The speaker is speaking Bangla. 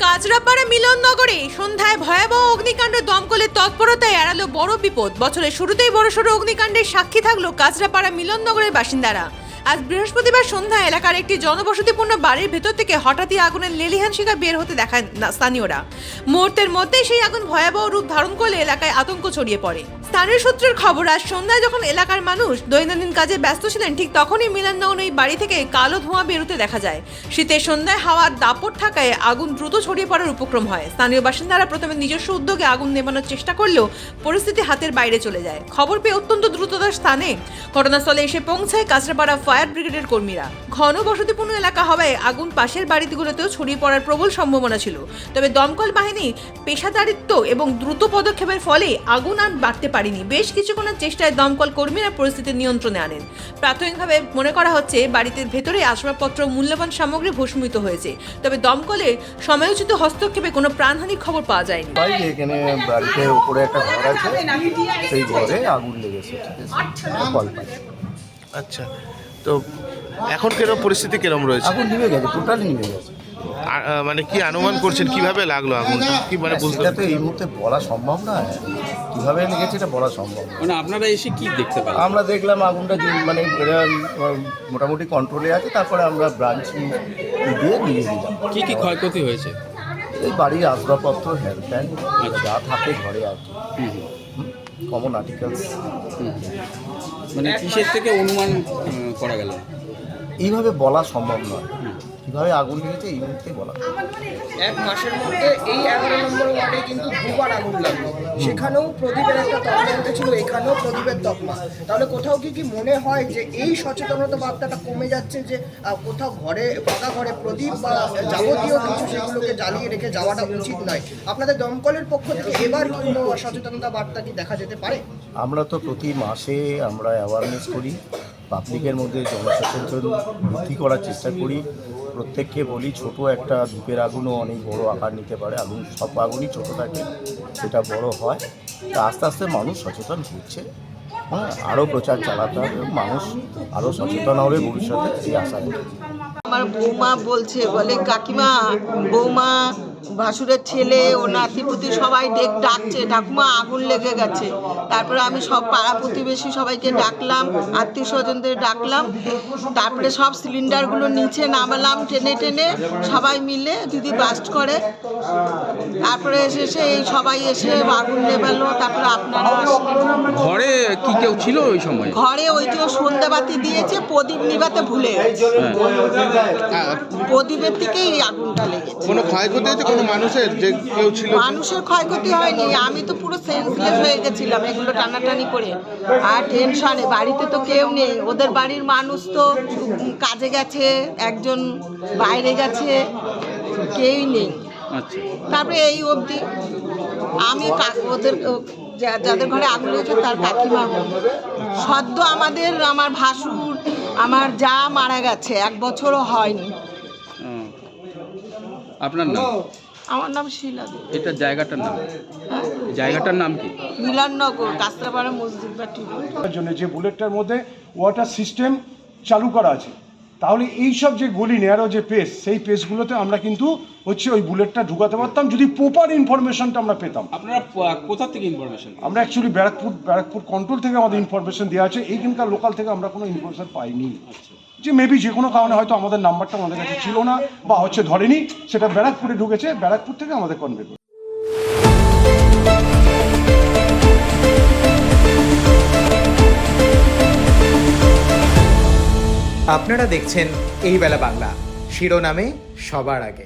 কাজরাপাড়া মিলননগরে সন্ধ্যায় ভয়াবহ অগ্নিকাণ্ড, দমকলের তৎপরতায় এড়ালো বড় বিপদ। বছরের শুরুতেই বড়সড় অগ্নিকাণ্ডের সাক্ষী থাকলো কাজরাপাড়া মিলননগরের বাসিন্দারা। আজ বৃহস্পতিবার সন্ধ্যায় এলাকার একটি জনবসতিপূর্ণ বাড়ির ভেতর থেকে হঠাৎই আগুনের লেলিহান শিখা বের হতে দেখা স্থানীয়রা। মুহূর্তের মধ্যেই সেই আগুন ভয়াবহ রূপ ধারণ করলে এলাকায় আতঙ্ক ছড়িয়ে পড়ে। স্থানীয় সূত্রের খবর, আজ সন্ধ্যায় যখন এলাকার মানুষ দৈনন্দিন কাজে ব্যস্ত ছিলেন, ঠিক তখনই মিলননগর ওই বাড়ি থেকে কালো ধোঁয়া বেরোতে দেখা যায়। শীতের সন্ধ্যায় হাওয়ার দাপট থাকায় আগুন দ্রুত ছড়িয়ে পড়ার উপক্রম হয়। স্থানীয় বাসিন্দারা প্রথমে নিজস্ব উদ্যোগে আগুন নেভানোর চেষ্টা করলেও পরিস্থিতি হাতের বাইরে চলে যায়। খবর পেয়ে অত্যন্ত দ্রুততার স্থানে ঘটনাস্থলে এসে পৌঁছায় কাঁচরাপাড়া ফায়ার ব্রিগেডের কর্মীরা। ঘন বসতিপূর্ণ এলাকা হওয়ায় আগুন পাশের বাড়িগুলোতেও ছড়িয়ে পড়ার প্রবল সম্ভাবনা ছিল। তবে দমকল বাহিনী পেশাদারিত্ব এবং দ্রুত পদক্ষেপের ফলে আগুন আর বাড়তে পারেনি। বেশ কিছুক্ষণের চেষ্টায় দমকল কর্মীরা পরিস্থিতি নিয়ন্ত্রণে আনেন। প্রাথমিকভাবে মনে করা হচ্ছে বাড়িতে ভেতরে আসবাবপত্র, মূল্যবান সামগ্রী ভস্মীভূত হয়েছে। তবে দমকলের সময়োচিত হস্তক্ষেপে কোনো প্রাণহানির খবর পাওয়া যায়নি। এখানে বাড়িতে উপরে একটা ঘর আছে, সেই ঘরে আগুন লেগেছে। আচ্ছা, তো এখন কিরকম পরিস্থিতি কিরকম রয়েছে? আগুন নিভে গেছে, টোটালি নিভে গেছে। মানে কি অনুমান করছেন কিভাবে লাগলো আগুনটা? কি মানে বুঝতে সেটা তো এই মুহূর্তে বলা সম্ভব না, কিভাবে লেগেছে এটা বলা সম্ভব না। মানে আপনারা এসে কি দেখতে পেলেন? আমরা দেখলাম আগুনটা মানে মোটামুটি কন্ট্রোলে আছে। তারপরে আমরা ব্রাঞ্চ দিয়ে নিয়ে দিলাম। কি কি ক্ষয়ক্ষতি হয়েছে? এই বাড়ির আসবাবপত্র, হ্যান্ড প্যান্ট যা থাকে ঘরে আর কি, কমন আর্টিকেলস। মানে কিসের থেকে অনুমান করা গেল? এইভাবে বলা সম্ভব নয়, কিভাবে আগুন লেগেছে এই মুহূর্তে বলা। এক মাসের মধ্যে এই 11 নম্বর ওয়ার্ডে কিন্তু দুবার আগুন লাগলো। সেখানেও প্রদীপের একটা তকমা উঠেছিল, এখানেও প্রদীপের তকমা। তাহলে কোথাও কি মনে হয় যে এই সচেতনতা বার্তাটা কমে যাচ্ছে, যে কোথাও ঘরে পাকা ঘরে প্রদীপ বা যাবতীয় কিছু সেগুলোকে জ্বালিয়ে রেখে যাওয়াটা উচিত নয়? আপনাদের দমকলের পক্ষ থেকে এবার কোনো সচেতনতা বার্তা কি দেখা যেতে পারে? আমরা তো প্রতি মাসে আমরা অ্যাওয়ারনেস করি, পাবলিকের মধ্যে জনসচেতন বৃদ্ধি করার চেষ্টা করি। প্রত্যেককে বলি, ছোট একটা ধূপের আগুনও অনেক বড় আকার নিতে পারে। আগুন সব আগুনই ছোট থাকে, সেটা বড় হয়। তা আস্তে আস্তে মানুষ সচেতন হচ্ছে। হ্যাঁ, আরও প্রচার চালাতে হবে, মানুষ আরও সচেতন হবে ভবিষ্যতে, এই আশা করি। আমার বৌমা বলছে, বলে কাকিমা, বৌমা, ভাসুরের ছেলে ও নাতিপুতি সবাই ডাকছে, ঠাকুমা আগুন লেগে গেছে। তারপরে আমি সব পাড়া প্রতিবেশী সবাইকে ডাকলাম, আত্মীয় স্বজনদের ডাকলাম। তারপরে সব সিলিন্ডারগুলো নিচে নামালাম টেনে টেনে, সবাই মিলে যদি বাস্ট করে। তারপরে এসে এই সবাই এসে আগুন নেভালো। তারপরে আপনারা ঘরে কি কেউ ছিল ওই সময়? ঘরে ওই যে সন্ধ্যাবাতি দিয়েছে, প্রদীপ নিভাতে ভুলে গেছে। প্রদীপের থেকেই এই আগুনটা লেগেছে। কোনো ক্ষয়ক্ষতি হয়েছে কোনো মানুষের, যে কেউ ছিল? মানুষের ক্ষয়ক্ষতি হয়নি, আমি তো পুরো সেন্সলেস হয়ে গেছিলাম এগুলো টানাটানি করে। আর টেনশনে, বাড়িতে তো কেউ নেই, ওদের বাড়ির মানুষ তো কাজে গেছে, একজন বাইরে গেছে, কেউই নেই। আচ্ছা, তারপরে এই অবধি আমি ওদের যাদের ঘরে আগুন লেগেছে তার কাকিমা সদ্য আমার ভাসুর, আমার যা মারা গেছে, 1 বছরও হয়নি। আপনার নাম? আমার নাম শিলা দেবী। এটা জায়গাটার নাম? জায়গাটার নাম কি? মিলননগর, কাঁচরাপাড়া মসজিদ বা টিভি। জন্য যে বুলেটটার মধ্যে ওয়াটার সিস্টেম চালু করা আছে, তাহলে এই সব যে গলি নেয়ারো যে পেস, সেই পেসগুলোতে আমরা কিন্তু হচ্ছে ওই বুলেটটা ঢুকাতে পারতাম যদি প্রপার ইনফরমেশনটা আমরা পেতাম। আপনারা কোথা থেকে ইনফরমেশন? আমরা অ্যাকচুয়ালি ব্যারাকপুর কন্ট্রোল থেকে আমাদের ইনফরমেশন দেওয়া আছে, এইখানকার লোকাল থেকে আমরা কোনো ইনফরমেশন পাইনি। যে মেবি যে কোনো কারণে হয়তো আমাদের নাম্বারটা আমাদের কাছে ছিল না বা হচ্ছে ধরেনি, সেটা ব্যারাকপুরে ঢুকেছে, ব্যারাকপুর থেকে আমাদের কনভে করে। আপনারা দেখছেন এই বেলা বাংলা, শিরোনামে সবার আগে।